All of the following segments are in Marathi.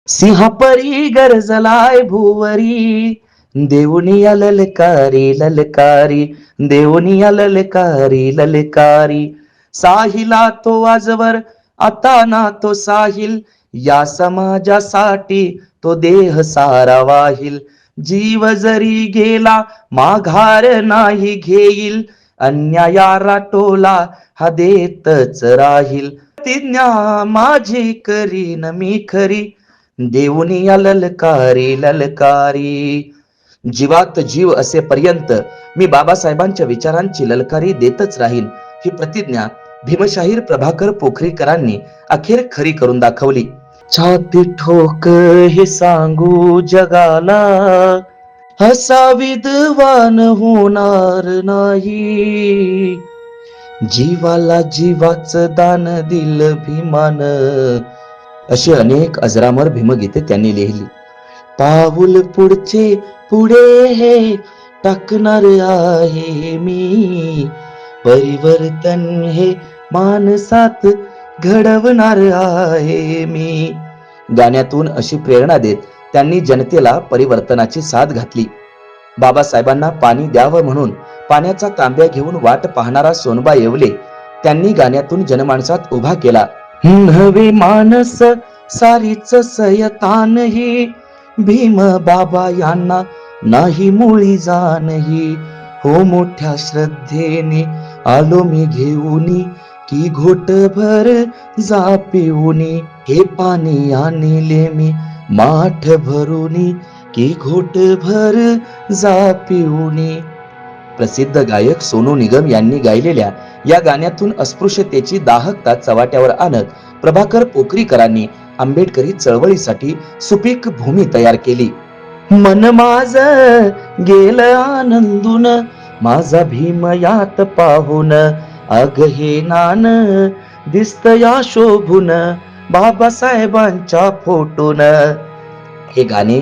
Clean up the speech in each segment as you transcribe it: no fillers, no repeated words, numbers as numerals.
सिंहापरी गरजलाय भुवरी, देऊनिया ललकारी ललकारी, देऊनिया ललकारी ललकारी. साहिला तो आजवर, आता ना तो साहिल, या समाजासाठी तो देह सारा वाहिल. जीव जरी गेला माघार नाही घेईल, अन्यायाला टोला हा देतच राहील. प्रतिज्ञा माझी करीन मी खरी, देऊनिया ललकारी ललकारी. जीवात जीव असेपर्यंत मी बाबासाहेबांच्या विचारांची ललकारी देतच राहीन, ही प्रतिज्ञा भीमशाहीर प्रभाकर पोखरीकरांनी अखेर खरी करून दाखवली. छाती ठोक हे सांगू जगाला, असा विद्वान होणार नाही. जीवाला जीवाचं दान दिलं भीमान, अशी अनेक अजरामर भीमगीते त्यांनी लिहिली. पाऊल पुढचे पुढे हे टाकणार आहे मी, परिवर्तन हे माणसात घडवणार आहे मी. गाण्यातून अशी प्रेरणा देत त्यांनी जनतेला परिवर्तनाची साथ घातली. बाबासाहेबांना पाणी द्यावं म्हणून पाण्याचा तांब्या घेऊन वाट पाहणारा सोनबा येवले त्यांनी गाण्यातून जनमानसात उभा केला. नवे माणस सारीच सयतान ही, भीम बाबा यांना नाही मुळी जाणही. हो मोठ्या श्रद्धेने आलो मी घेऊनी, की घोटभर जा पिऊनी. हे पाणी आणले मी माठ भरूनी, की घोटभर जा पिऊनी. प्रसिद्ध गायक सोनू निगम यांनी गायलेल्या या गाण्यातून अस्पृश्यतेची दाहकता चव्हाट्यावर आणत प्रभाकर पोखरीकरांनी आंबेडकरी चळवळीसाठी सुपीक भूमी तयार केली. मन माझ गेलं आनंदून, माझा भीम यात पाहून, अग हे नान दिसतया शोभून, बाबासाहेबांच्या फोटोन. हे गाणे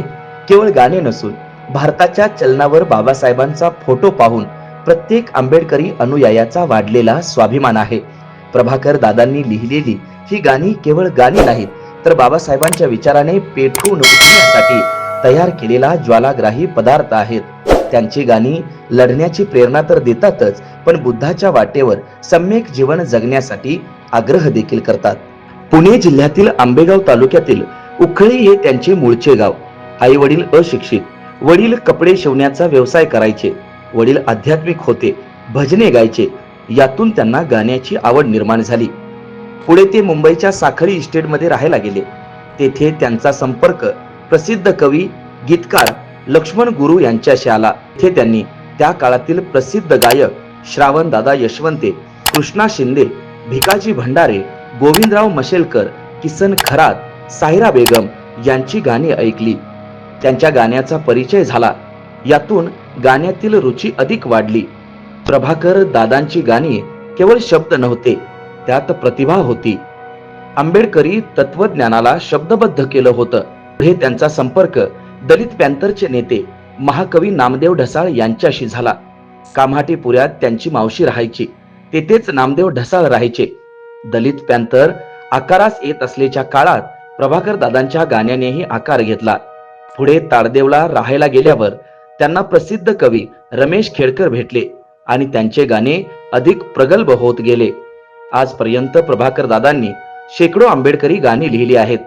केवळ गाणे नसून भारताच्या चलनावर बाबासाहेबांचा फोटो पाहून प्रत्येक आंबेडकरी अनुयायाचा वाढलेला स्वाभिमान आहे. प्रभाकर दादांनी लिहिलेली ही गाणी केवळ गाणी नाहीत, तर बाबासाहेबांच्या विचाराने पेटून उठण्यासाठी तयार केलेला ज्वालाग्राही पदार्थ आहेत. त्यांची गाणी लढण्याची प्रेरणा तर देतातच, पण बुद्धाच्या वाटेवर सम्यक जीवन जगण्यासाठी आग्रह देखील करतात. पुणे जिल्ह्यातील आंबेगाव तालुक्यातील उखळी हे त्यांचे मूळचे गाव. आई वडील अशिक्षित, वडील कपडे शिवण्याचा व्यवसाय करायचे. वडील आध्यात्मिक होते, भजने गायचे. यातून त्यांना गाण्याची आवड निर्माण झाली. पुढे ते मुंबईच्या साखळी इस्टेटमध्ये राहायला गेले. तेथे त्यांचा संपर्क प्रसिद्ध कवी गीतकार लक्ष्मण गुरु यांच्याशी आला. तेथे त्यांनी त्या काळातील प्रसिद्ध गायक श्रावणदादा यशवंते, कृष्णा शिंदे, भिकाजी भंडारे, गोविंदराव मशेलकर, किसन खरात, साहिरा बेगम यांची गाणी ऐकली. त्यांच्या गाण्याचा परिचय झाला. यातून गाण्यातील रुची अधिक वाढली. प्रभाकर दादांची गाणी केवळ शब्द नव्हते, त्यात प्रतिभा होती. आंबेडकरी तत्वज्ञानाला शब्दबद्ध केलं होतं. पुढे त्यांचा संपर्क दलित पॅंथरचे नेते महाकवी नामदेव ढसाळ यांच्याशी झाला. कामाठीपुऱ्यात त्यांची मावशी राहायची, तेथेच नामदेव ढसाळ राहायचे. दलित पॅंथर आकारास येत असल्याच्या काळात प्रभाकर दादांच्या गाण्यानेही आकार घेतला. पुढे ताडदेवला राहायला गेल्यावर त्यांना प्रसिद्ध कवी रमेश खेडकर भेटले आणि त्यांचे गाणे अधिक प्रगल्भ होत गेले. आजपर्यंत प्रभाकर दादांनी शेकडो आंबेडकरी गाणी लिहिली आहेत.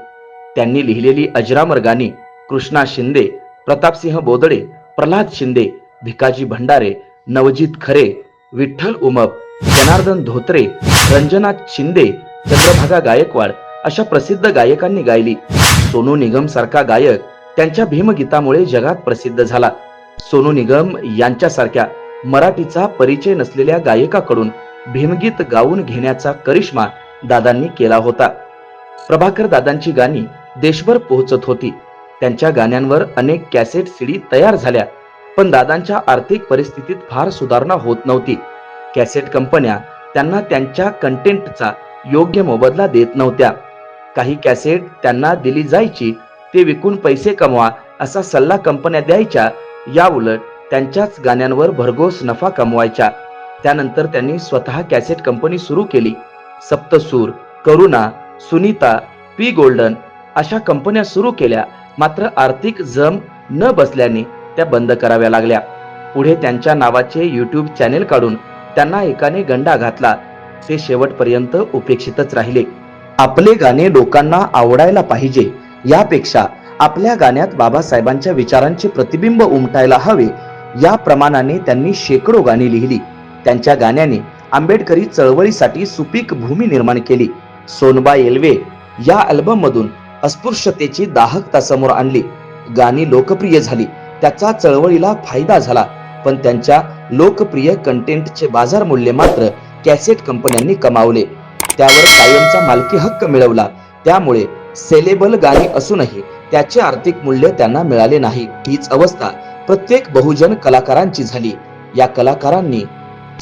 त्यांनी लिहिलेली अजरामर गाणी कृष्णा शिंदे, प्रतापसिंह बोदडे, प्रल्हाद शिंदे, भिकाजी भंडारे, नवजीत खरे, विठ्ठल उमप, जनार्दन धोत्रे, रंजना शिंदे, चंद्रभागा गायकवाड अशा प्रसिद्ध गायकांनी गायली. सोनू निगम सारखा गायक त्यांच्या भीमगीतामुळे जगात प्रसिद्ध झाला. सोनू निगम यांच्यासारख्या मराठीचा परिचय नसलेल्या गायकाकडून भीमगीत गाऊन घेण्याचा करिश्मा दादांनी केला होता. प्रभाकर दादांची गाणी देशभर पोहोचत होती. त्यांच्या गाण्यांवर अनेक कॅसेट सीडी तयार झाल्या, पण दादांच्या आर्थिक परिस्थितीत फार सुधारणा होत नव्हती. कॅसेट कंपन्या त्यांना त्यांच्या कंटेंटचा योग्य मोबदला देत नव्हत्या. काही कॅसेट त्यांना दिली जायची, ते विकून पैसे कमवा असा सल्ला कंपन्या द्यायच्या. या उलट त्यांच्याच गाण्यांवर भरघोस नफा कमवायच्या. त्यानंतर त्यांनी स्वतः कॅसेट कंपनी सुरू केली. सप्तसूर, करुणा, सुनीता, पी गोल्डन अशा कंपन्या सुरू केल्या, मात्र आर्थिक जम न बसल्याने त्या बंद कराव्या लागल्या. पुढे त्यांच्या नावाचे YouTube चॅनेल काढून त्यांना एकाने गंडा घातला. ते शेवटपर्यंत उपेक्षितच राहिले. आपले गाणे लोकांना आवडायला पाहिजे यापेक्षा आपल्या गाण्यात बाबासाहेबांच्या विचारांचे प्रतिबिंब उमटायला हवे या प्रमाणाने त्यांनी शेकडो गाणी लिहिली. त्यांच्या गाण्याने आंबेडकरी चळवळीसाठी सुपीक भूमी निर्माण केली. सोनबा एल्वे या अल्बम मधून अस्पृश्यतेची दाहकता समोर आणली. गाणी लोकप्रिय झाली, त्याचा चळवळीला फायदा झाला, पण त्यांच्या लोकप्रिय कंटेंटचे बाजार मूल्य मात्र कॅसेट कंपन्यांनी कमावले. त्यावर कायमचा मालकी हक्क मिळवला. त्यामुळे सेलेबल गाणी असूनही त्याचे आर्थिक मूल्य त्यांना मिळाले नाही. हीच अवस्था प्रत्येक बहुजन कलाकारांची झाली. या कलाकारांनी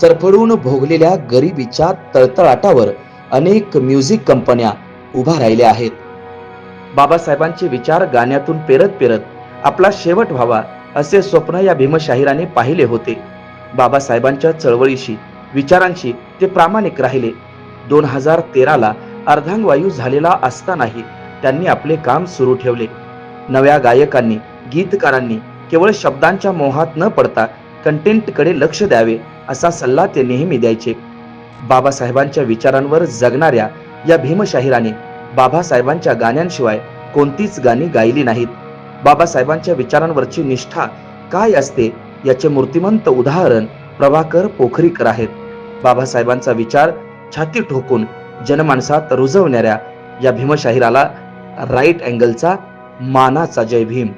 सरफडून भोगलेल्या गरिबीच्या तळतळाटावर अनेक म्युझिक कंपन्या उभा राहिल्या आहेत. बाबासाहेबांचे विचार गाण्यातून पेरत पेरत आपला शेवट व्हावा असे स्वप्न या भीमशाहिराने पाहिले होते. बाबासाहेबांच्या चळवळीशी विचारांशी ते प्रामाणिक राहिले. 2013ला अर्धांगवायू झालेला असतानाही त्यांनी आपले काम सुरू ठेवले. नव्या गायकांनी, गीतकारांनी केवळ शब्दांच्या मोहात न पडता कंटेंटकडे लक्ष द्यावे असा सल्ला ते नेहमी द्यायचे. बाबासाहेबांच्या विचारांवर जगणाऱ्या या भीमशाहिराने बाबासाहेबांच्या गाण्यांशिवाय कोणतीच गाणी गायली नाहीत. बाबासाहेबांच्या विचारांवरची निष्ठा काय असते याचे मूर्तिमंत उदाहरण प्रभाकर पोखरीकर आहेत. बाबासाहेबांचा विचार छाती ठोकून जनमानसात रुजवणाऱ्या या भीमशाहिराला राईट अँगलचा मानाचा जय भीम.